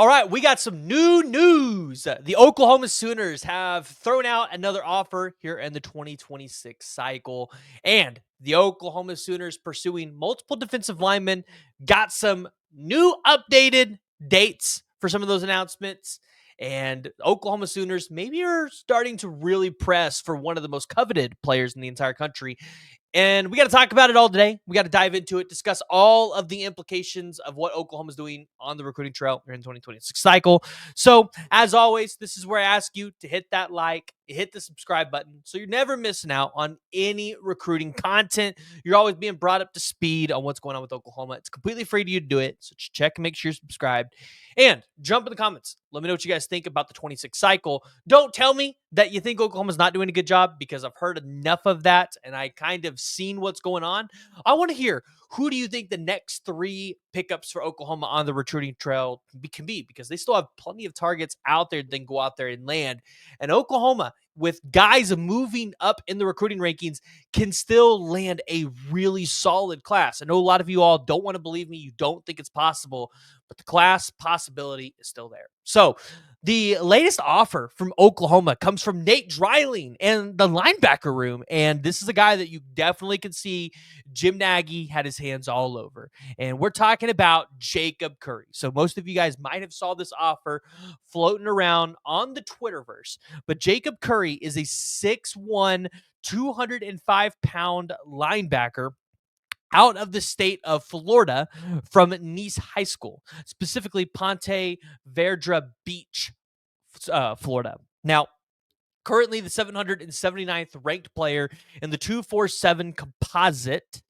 All right, we got some new news. The Oklahoma Sooners have thrown out another offer here in the 2026 cycle. And the Oklahoma Sooners, pursuing multiple defensive linemen, got some new updated dates for some of those announcements. And Oklahoma Sooners maybe are starting to really press for one of the most coveted players in the entire country. And we got to talk about it all today. We got to dive into it, discuss all of the implications of what Oklahoma's doing on the recruiting trail during the 2026 cycle. So, as always, this is where I ask you to hit that like, hit the subscribe button so you're never missing out on any recruiting content. You're always being brought up to speed on what's going on with Oklahoma. It's completely free to you to do it. So, just check and make sure you're subscribed. And jump in the comments. Let me know what you guys think about the 26 cycle. Don't tell me that you think Oklahoma's not doing a good job, because I've heard enough of that and I kind of seen what's going on. I want to hear, who do you think the next three pickups for Oklahoma on the recruiting trail can be? Because they still have plenty of targets out there that can go out there and land. And Oklahoma, with guys moving up in the recruiting rankings, can still land a really solid class. I know a lot of you all don't want to believe me. You don't think it's possible, but the class possibility is still there. So the latest offer from Oklahoma comes from Nate Dreiling and the linebacker room. And this is a guy that you definitely can see Jim Nagy had his hands all over. And we're talking about Jacob Curry. So most of you guys might have saw this offer floating around on the Twitterverse. But Jacob Curry is a 6'1", 205-pound linebacker out of the state of Florida from Nice High School, specifically Ponte Vedra Beach, Florida. Now, currently the 779th ranked player in the 247 composite.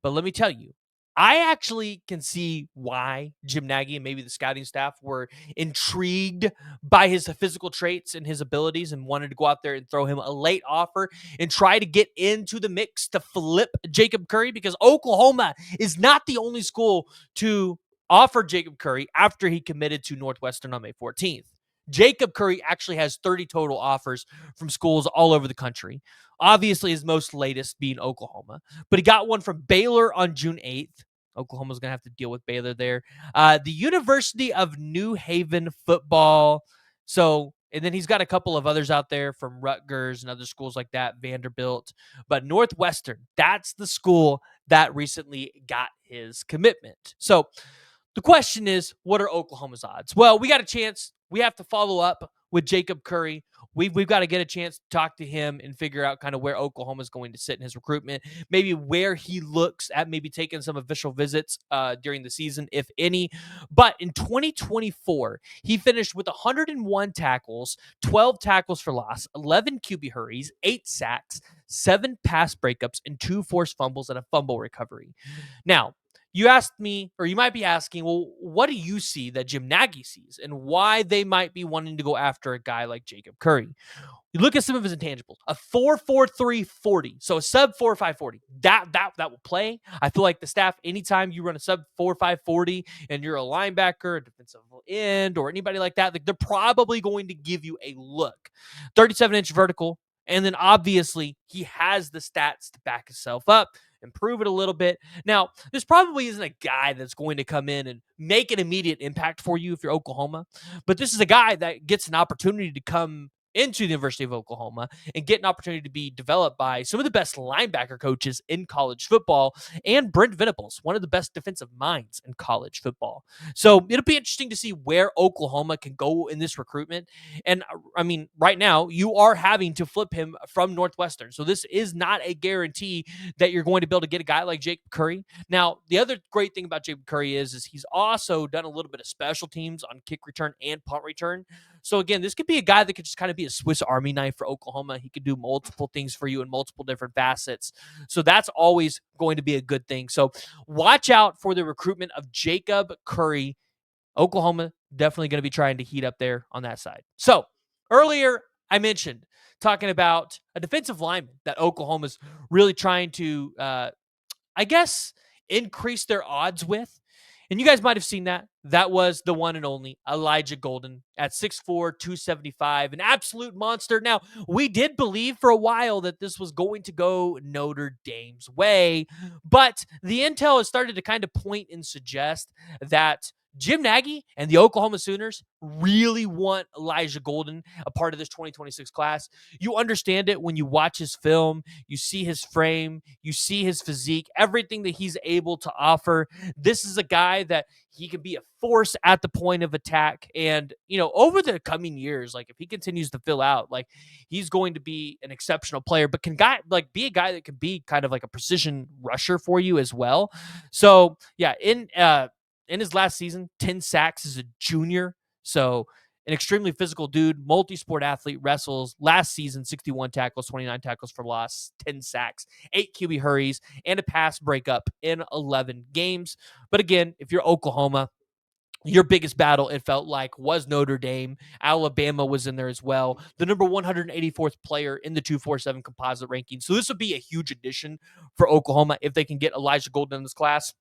But let me tell you, I actually can see why Jim Nagy and maybe the scouting staff were intrigued by his physical traits and his abilities and wanted to go out there and throw him a late offer and try to get into the mix to flip Jacob Curry, because Oklahoma is not the only school to offer Jacob Curry after he committed to Northwestern on May 14th. Jacob Curry actually has 30 total offers from schools all over the country. Obviously, his most latest being Oklahoma, but he got one from Baylor on June 8th. Oklahoma's going to have to deal with Baylor there. The University of New Haven football. So, and then he's got a couple of others out there from Rutgers and other schools like that, Vanderbilt. But Northwestern, that's the school that recently got his commitment. So, the question is, what are Oklahoma's odds? Well, we got a chance. We have to follow up with Jacob Curry. We've got to get a chance to talk to him and figure out kind of where Oklahoma is going to sit in his recruitment, maybe where he looks at maybe taking some official visits during the season, if any. But in 2024, he finished with 101 tackles, 12 tackles for loss, 11 QB hurries, 8 sacks, 7 pass breakups, and 2 forced fumbles and a fumble recovery. Now, you asked me, or you might be asking, well, what do you see that Jim Nagy sees and why they might be wanting to go after a guy like Jacob Curry? You look at some of his intangibles, a 4.43 40, so a sub 4.5 40. That will play. I feel like the staff, anytime you run a sub 4.5 40 and you're a linebacker, a defensive end, or anybody like that, like they're probably going to give you a look. 37-inch vertical, and then obviously he has the stats to back himself up. Improve it a little bit. Now, this probably isn't a guy that's going to come in and make an immediate impact for you if you're Oklahoma, but this is a guy that gets an opportunity to come into the University of Oklahoma and get an opportunity to be developed by some of the best linebacker coaches in college football, and Brent Venables, one of the best defensive minds in college football. So it'll be interesting to see where Oklahoma can go in this recruitment. And I mean, right now you are having to flip him from Northwestern. So this is not a guarantee that you're going to be able to get a guy like Jacob Curry. Now, the other great thing about Jacob Curry is he's also done a little bit of special teams on kick return and punt return. So again, this could be a guy that could just kind of be a Swiss Army knife for Oklahoma. He could do multiple things for you in multiple different facets. So that's always going to be a good thing. So watch out for the recruitment of Jacob Curry. Oklahoma definitely going to be trying to heat up there on that side. So earlier I mentioned talking about a defensive lineman that Oklahoma's really trying to, I guess, increase their odds with. And you guys might have seen that. That was the one and only Elijah Golden at 6'4", 275, an absolute monster. Now, we did believe for a while that this was going to go Notre Dame's way, but the intel has started to kind of point and suggest that Jim Nagy and the Oklahoma Sooners really want Elijah Golden a part of this 2026 class. You understand it when you watch his film, you see his frame, you see his physique, everything that he's able to offer. This is a guy that he can be a force at the point of attack. And, over the coming years, like if he continues to fill out, like he's going to be an exceptional player, but can be a guy that can be kind of like a precision rusher for you as well. So yeah, in his last season, 10 sacks as a junior. So an extremely physical dude, multi-sport athlete, wrestles. Last season, 61 tackles, 29 tackles for loss, 10 sacks, 8 QB hurries, and a pass breakup in 11 games. But again, if you're Oklahoma, your biggest battle, it felt like, was Notre Dame. Alabama was in there as well. The number 184th player in the 247 composite ranking. So this would be a huge addition for Oklahoma if they can get Elijah Golden in this class.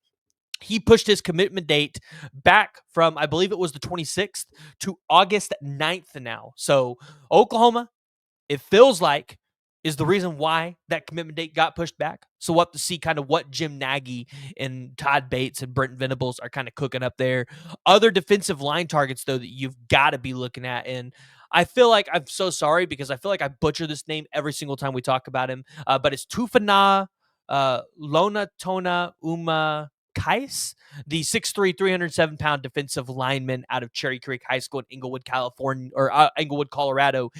He pushed his commitment date back from, I believe it was the 26th to August 9th now. So Oklahoma, it feels like, is the reason why that commitment date got pushed back. So we'll have to see kind of what Jim Nagy and Todd Bates and Brent Venables are kind of cooking up there. Other defensive line targets, though, that you've got to be looking at. And I feel like, I'm so sorry because I feel like I butcher this name every single time we talk about him. But it's Tufana Lonatona Uma Kais, the 6'3", 307-pound defensive lineman out of Cherry Creek High School in Inglewood, California, or Inglewood, Colorado,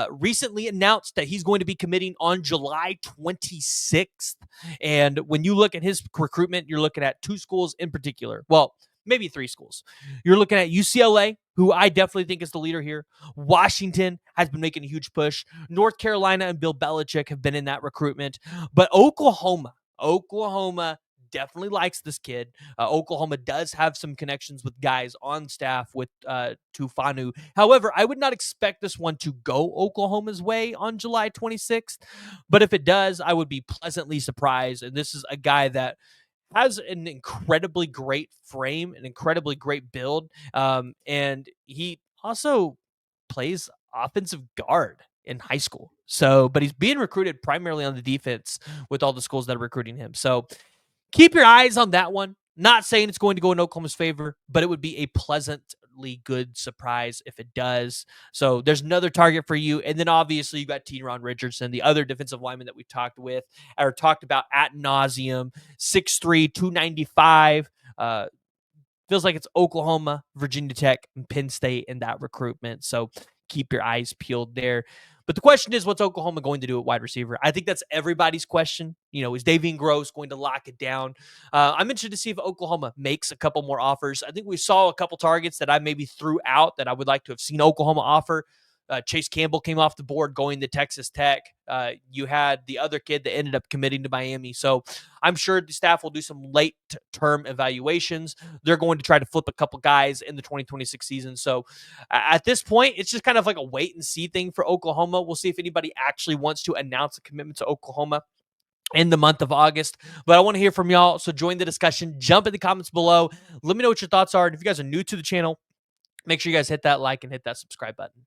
recently announced that he's going to be committing on July 26th. And when you look at his recruitment, you're looking at 2 schools in particular. Well, maybe 3 schools. You're looking at UCLA, who I definitely think is the leader here. Washington has been making a huge push. North Carolina and Bill Belichick have been in that recruitment. But Oklahoma definitely likes this kid. Oklahoma does have some connections with guys on staff with Tufanu. However, I would not expect this one to go Oklahoma's way on July 26th. But if it does, I would be pleasantly surprised. And this is a guy that has an incredibly great frame, an incredibly great build. And he also plays offensive guard in high school. So, but he's being recruited primarily on the defense with all the schools that are recruiting him. So keep your eyes on that one. Not saying it's going to go in Oklahoma's favor, but it would be a pleasantly good surprise if it does. So there's another target for you. And then obviously you got T-Ron Richardson, the other defensive lineman that we talked about ad nauseum, 6'3", 295. Feels like it's Oklahoma, Virginia Tech, and Penn State in that recruitment. So keep your eyes peeled there. But the question is, what's Oklahoma going to do at wide receiver? I think that's everybody's question. Is Davian Gross going to lock it down? I'm interested to see if Oklahoma makes a couple more offers. I think we saw a couple targets that I maybe threw out that I would like to have seen Oklahoma offer. Chase Campbell came off the board going to Texas Tech. You had the other kid that ended up committing to Miami. So I'm sure the staff will do some late-term evaluations. They're going to try to flip a couple guys in the 2026 season. So at this point, it's just kind of like a wait-and-see thing for Oklahoma. We'll see if anybody actually wants to announce a commitment to Oklahoma in the month of August. But I want to hear from y'all. So join the discussion. Jump in the comments below. Let me know what your thoughts are. And if you guys are new to the channel, make sure you guys hit that like and hit that subscribe button.